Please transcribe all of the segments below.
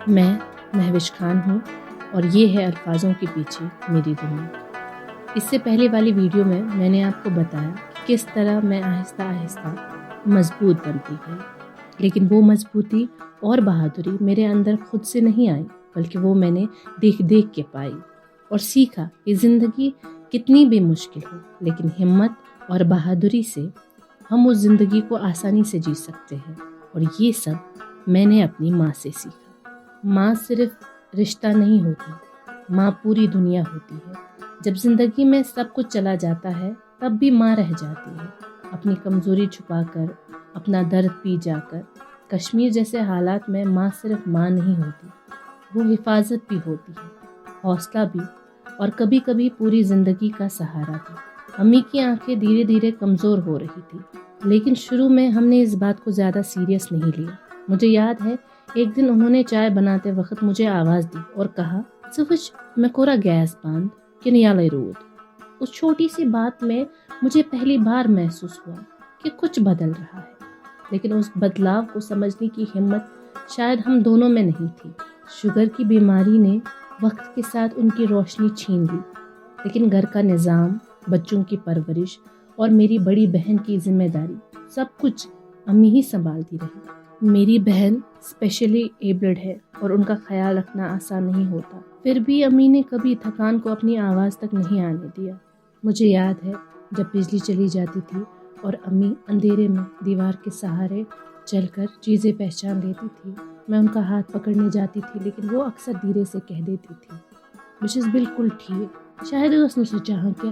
میں مہوش خان ہوں اور یہ ہے الفاظوں کے پیچھے میری دنیا۔ اس سے پہلے والی ویڈیو میں میں نے آپ کو بتایا کہ کس طرح میں آہستہ آہستہ مضبوط بنتی گئی، لیکن وہ مضبوطی اور بہادری میرے اندر خود سے نہیں آئی، بلکہ وہ میں نے دیکھ دیکھ کے پائی اور سیکھا کہ زندگی کتنی بھی مشکل ہو، لیکن ہمت اور بہادری سے ہم اس زندگی کو آسانی سے جی سکتے ہیں۔ اور یہ سب میں نے اپنی ماں سے سیکھا۔ ماں صرف رشتہ نہیں ہوتی، ماں پوری دنیا ہوتی ہے۔ جب زندگی میں سب کچھ چلا جاتا ہے تب بھی ماں رہ جاتی ہے، اپنی کمزوری چھپا کر، اپنا درد پی جا کر۔ کشمیر جیسے حالات میں ماں صرف ماں نہیں ہوتی، وہ حفاظت بھی ہوتی ہے، حوصلہ بھی، اور کبھی کبھی پوری زندگی کا سہارا بھی۔ امی کی آنکھیں دھیرے دھیرے کمزور ہو رہی تھی، لیکن شروع میں ہم نے اس بات کو زیادہ سیریس نہیں لیا۔ مجھے یاد ہے ایک دن انہوں نے چائے بناتے وقت مجھے آواز دی اور کہا، "سوچ میں کورا گیس بند کہ نیالے رود۔" اس چھوٹی سی بات میں مجھے پہلی بار محسوس ہوا کہ کچھ بدل رہا ہے، لیکن اس بدلاؤ کو سمجھنے کی ہمت شاید ہم دونوں میں نہیں تھی۔ شوگر کی بیماری نے وقت کے ساتھ ان کی روشنی چھین لی، لیکن گھر کا نظام، بچوں کی پرورش اور میری بڑی بہن کی ذمہ داری سب کچھ امی ہی سنبھالتی رہی۔ میری بہن اسپیشلی ایبلڈ ہے اور ان کا خیال رکھنا آسان نہیں ہوتا، پھر بھی امی نے کبھی تھکان کو اپنی آواز تک نہیں آنے دیا۔ مجھے یاد ہے جب بجلی چلی جاتی تھی اور امی اندھیرے میں دیوار کے سہارے چل کر چیزیں پہچان لیتی تھی، میں ان کا ہاتھ پکڑنے جاتی تھی، لیکن وہ اکثر دھیرے سے کہہ دیتی تھی، "بس بالکل ٹھیک"۔ شاید ٲس نہٕ سۄ چاہان کہ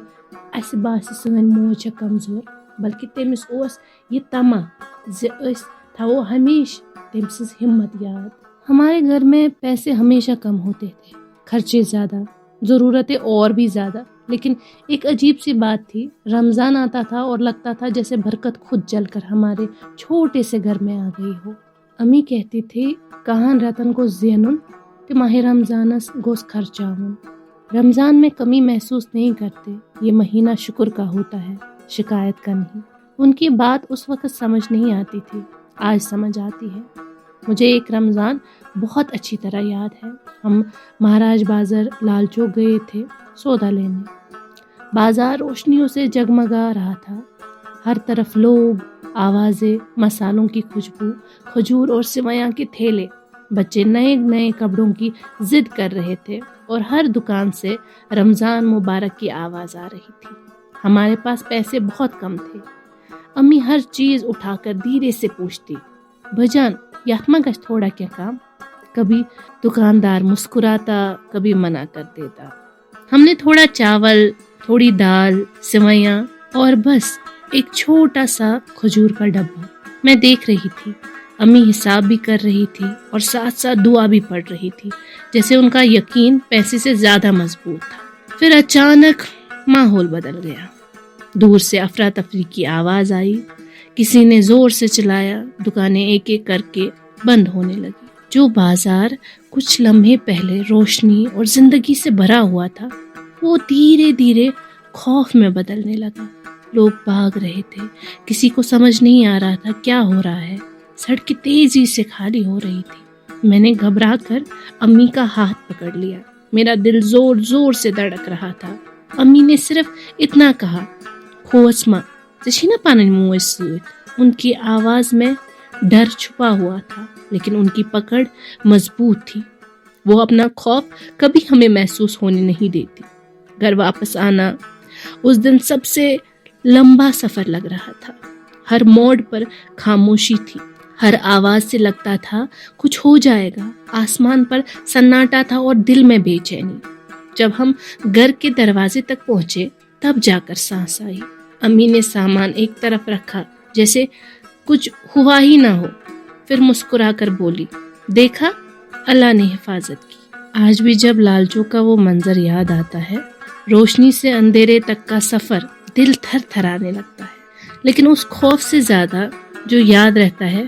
اَسہِ باسہِ سٲنۍ موج چھےٚ کمزور، بلکہ تٔمِس اوس یہِ تما زِ أسۍ تھاوو ہمیشہ تٔمۍ سٕنٛز ہمت یاد۔ ہمارے گھر میں پیسے ہمیشہ کم ہوتے تھے، خرچے زیادہ، ضرورتیں اور بھی زیادہ، لیکن ایک عجیب سی بات تھی، رمضان آتا تھا اور لگتا تھا جیسے برکت خود چل کر ہمارے چھوٹے سے گھر میں آ گئی ہو۔ امی کہتی تھی، "کہان رتن گوٚژھ زینُن تہٕ ماہ رمضانس گوٚژھ خرچاوُن"۔ رمضان میں کمی محسوس نہیں کرتے، یہ مہینہ شکر کا ہوتا ہے، شکایت کا نہیں۔ ان کی بات اس وقت سمجھ نہیں آتی تھی، آج سمجھ آتی ہے۔ مجھے ایک رمضان بہت اچھی طرح یاد ہے۔ ہم مہاراج بازار لال چوک گئے تھے سودا لینے۔ بازار روشنیوں سے جگمگا رہا تھا، ہر طرف لوگ، آوازیں، مسالوں کی خوشبو، کھجور اور سویاں کے تھیلے۔ بچے نئے نئے کپڑوں کی ضد کر رہے تھے اور ہر دکان سے رمضان مبارک کی آواز آ رہی تھی۔ ہمارے پاس پیسے بہت کم تھے۔ امی ہر چیز اٹھا کر دھیرے سے پوچھتی، "بھجان یاتھ ما گژھِ تھوڑا کیا کام؟" کبھی دکاندار مسکراتا، کبھی منع کر دیتا۔ ہم نے تھوڑا چاول، تھوڑی دال، سویاں اور بس ایک چھوٹا سا کھجور کا ڈبہ۔ میں دیکھ رہی تھی، امی حساب بھی کر رہی تھی اور ساتھ ساتھ دعا بھی پڑھ رہی تھی، جیسے ان کا یقین پیسے سے زیادہ مضبوط تھا۔ پھر اچانک ماحول بدل گیا، دور سے افراتفری کی آواز آئی، کسی نے زور سے چلایا، دکانیں ایک ایک کر کے بند ہونے لگی۔ جو بازار کچھ لمحے پہلے روشنی اور زندگی سے بھرا ہوا تھا، وہ دھیرے دھیرے خوف میں بدلنے لگا۔ لوگ بھاگ رہے تھے، کسی کو سمجھ نہیں آ رہا تھا کیا ہو رہا ہے۔ سڑکیں تیزی سے خالی ہو رہی تھی۔ میں نے گھبرا کر امی کا ہاتھ پکڑ لیا، میرا دل زور زور سے دھڑک رہا تھا۔ امی نے صرف اتنا کہا، "کھوژ مہ، ژےٚ چھی نا پنٕنۍ موج سۭتۍ"۔ ان کی آواز میں ڈر چھپا ہوا تھا، لیکن ان کی پکڑ مضبوط تھی۔ وہ اپنا خوف کبھی ہمیں محسوس ہونے نہیں دیتی۔ گھر واپس آنا اس دن سب سے لمبا سفر لگ رہا تھا۔ ہر موڑ پر خاموشی تھی، ہر آواز سے لگتا تھا کچھ ہو جائے گا۔ آسمان پر سناٹا تھا اور دل میں بے چینی۔ جب ہم گھر کے دروازے تک پہنچے تب جا کر سانس آئی۔ امی نے سامان ایک طرف رکھا جیسے کچھ ہوا ہی نہ ہو، پھر مسکرا کر بولی، "دیکھا، اللہ نے حفاظت کی"۔ آج بھی جب لال چوک کا وہ منظر یاد آتا ہے، روشنی سے اندھیرے تک کا سفر، دل تھر تھرانے لگتا ہے۔ لیکن اس خوف سے زیادہ جو یاد رہتا ہے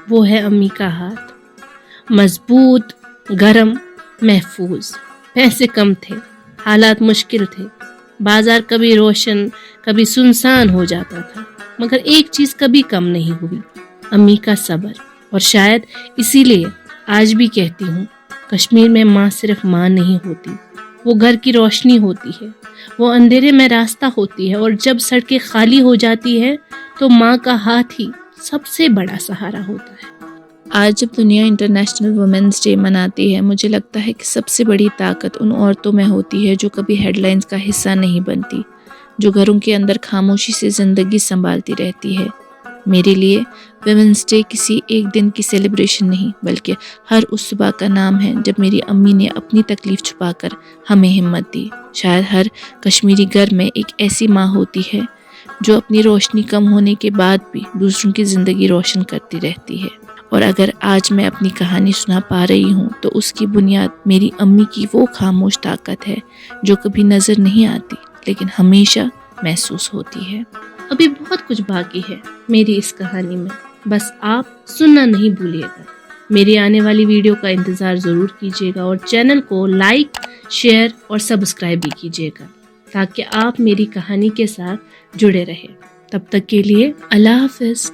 وہ ہے امی کا ہاتھ، مضبوط، گرم، محفوظ۔ پیسے کم تھے، حالات مشکل تھے، بازار کبھی روشن کبھی سنسان ہو جاتا تھا، مگر ایک چیز کبھی کم نہیں ہوئی، امی کا صبر۔ اور شاید اسی لیے آج بھی کہتی ہوں کشمیر میں ماں صرف ماں نہیں ہوتی، وہ گھر کی روشنی ہوتی ہے، وہ اندھیرے میں راستہ ہوتی ہے، اور جب سڑکیں خالی ہو جاتی ہے تو ماں کا ہاتھ ہی سب سے بڑا سہارا ہوتا ہے۔ آج جب دنیا انٹرنیشنل وومنز ڈے مناتی ہے، مجھے لگتا ہے کہ سب سے بڑی طاقت ان عورتوں میں ہوتی ہے جو کبھی ہیڈ لائنز کا حصہ نہیں بنتی، جو گھروں کے اندر خاموشی سے زندگی سنبھالتی رہتی ہے۔ میرے لیے ویمنس ڈے کسی ایک دن کی سیلیبریشن نہیں، بلکہ ہر اس صبح کا نام ہے جب میری امی نے اپنی تکلیف چھپا کر ہمیں ہمت دی۔ شاید ہر کشمیری گھر میں ایک ایسی ماں ہوتی ہے جو اپنی روشنی کم ہونے کے بعد بھی دوسروں کی زندگی روشن کرتی رہتی ہے، اور اگر آج میں اپنی کہانی سنا پا رہی ہوں تو اس کی بنیاد میری امی کی وہ خاموش طاقت ہے جو کبھی نظر نہیں آتی لیکن ہمیشہ محسوس ہوتی ہے۔ ابھی بہت کچھ باقی ہے میری اس کہانی میں، بس آپ سننا نہیں بھولیے گا۔ میری آنے والی ویڈیو کا انتظار ضرور کیجیے گا، اور چینل کو لائک، شیئر اور سبسکرائب بھی کیجیے گا تاکہ آپ میری کہانی کے ساتھ جڑے رہیں۔ تب تک کے لیے اللہ حافظ۔